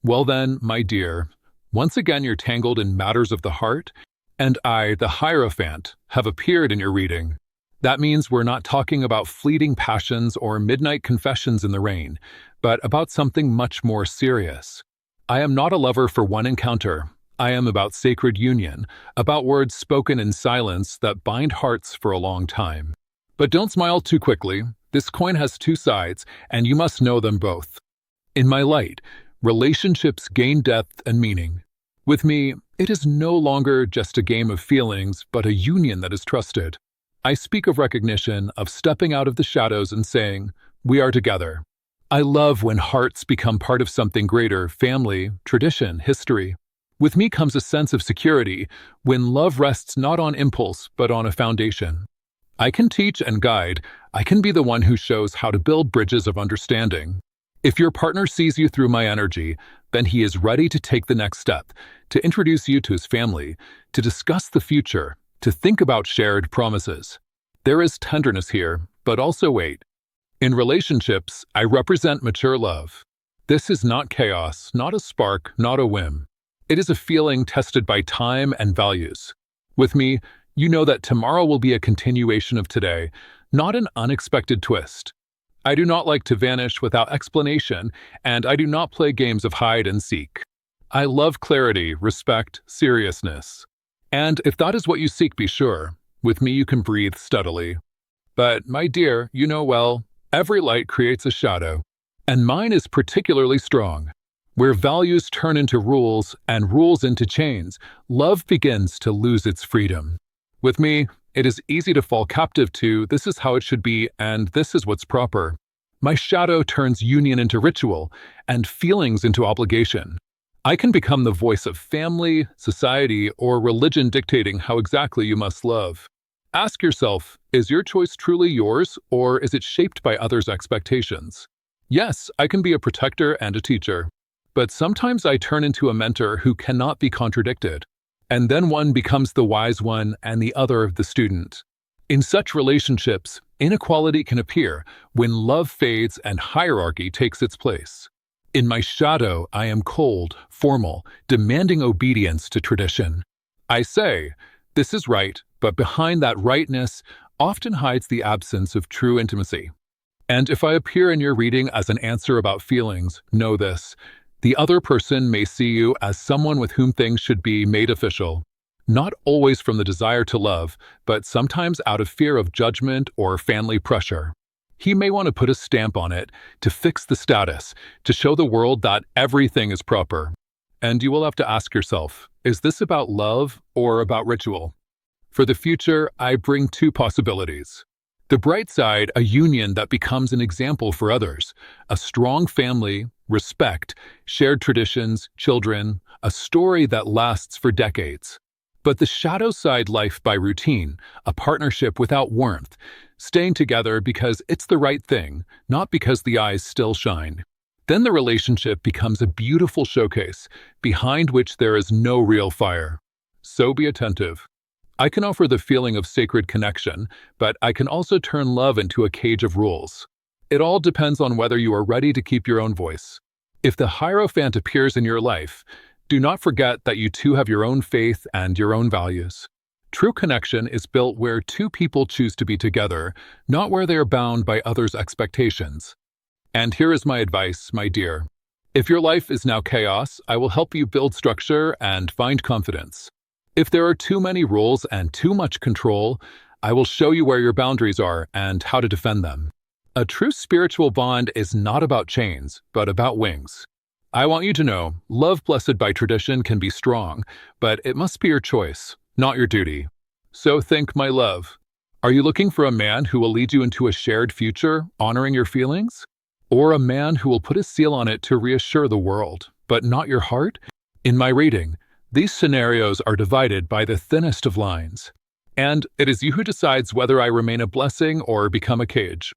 Well then, my dear, once again you're tangled in matters of the heart, and I, the Hierophant, have appeared in your reading. That means we're not talking about fleeting passions or midnight confessions in the rain, but about something much more serious. I am not a lover for one encounter. I am about sacred union, about words spoken in silence that bind hearts for a long time. But don't smile too quickly. This coin has two sides, and you must know them both. In my light, relationships gain depth and meaning. With me, it is no longer just a game of feelings, but a union that is trusted. I speak of recognition, of stepping out of the shadows and saying, "We are together." I love when hearts become part of something greater, family, tradition, history. With me comes a sense of security, when love rests not on impulse, but on a foundation. I can teach and guide. I can be the one who shows how to build bridges of understanding. If your partner sees you through my energy, then he is ready to take the next step, to introduce you to his family, to discuss the future, to think about shared promises. There is tenderness here, but also weight. In relationships, I represent mature love. This is not chaos, not a spark, not a whim. It is a feeling tested by time and values. With me, you know that tomorrow will be a continuation of today, not an unexpected twist. I do not like to vanish without explanation, and I do not play games of hide and seek. I love clarity, respect, seriousness. And if that is what you seek, be sure, with me you can breathe steadily. But, my dear, you know well, every light creates a shadow, and mine is particularly strong. Where values turn into rules and rules into chains, love begins to lose its freedom. With me, it is easy to fall captive to "this is how it should be" and "this is what's proper." My shadow turns union into ritual and feelings into obligation. I can become the voice of family, society, or religion dictating how exactly you must love. Ask yourself, is your choice truly yours, or is it shaped by others' expectations? Yes, I can be a protector and a teacher. But sometimes I turn into a mentor who cannot be contradicted. And then one becomes the wise one and the other the student. In such relationships, inequality can appear when love fades and hierarchy takes its place. In my shadow, I am cold, formal, demanding obedience to tradition. I say, "This is right," but behind that rightness often hides the absence of true intimacy. And if I appear in your reading as an answer about feelings, know this: the other person may see you as someone with whom things should be made official, not always from the desire to love, but sometimes out of fear of judgment or family pressure. He may want to put a stamp on it, to fix the status, to show the world that everything is proper. And you will have to ask yourself, is this about love or about ritual? For the future, I bring two possibilities. The bright side, a union that becomes an example for others, a strong family, respect, shared traditions, children, a story that lasts for decades. But the shadow side, life by routine, a partnership without warmth, staying together because it's the right thing, not because the eyes still shine. Then the relationship becomes a beautiful showcase, behind which there is no real fire. So be attentive. I can offer the feeling of sacred connection, but I can also turn love into a cage of rules. It all depends on whether you are ready to keep your own voice. If the Hierophant appears in your life, do not forget that you too have your own faith and your own values. True connection is built where two people choose to be together, not where they are bound by others' expectations. And here is my advice, my dear. If your life is now chaos, I will help you build structure and find confidence. If there are too many rules and too much control, I will show you where your boundaries are and how to defend them. A true spiritual bond is not about chains, but about wings. I want you to know, love blessed by tradition can be strong, but it must be your choice, not your duty. So think, my love, are you looking for a man who will lead you into a shared future, honoring your feelings? Or a man who will put a seal on it to reassure the world, but not your heart? In my reading, these scenarios are divided by the thinnest of lines. And it is you who decides whether I remain a blessing or become a cage.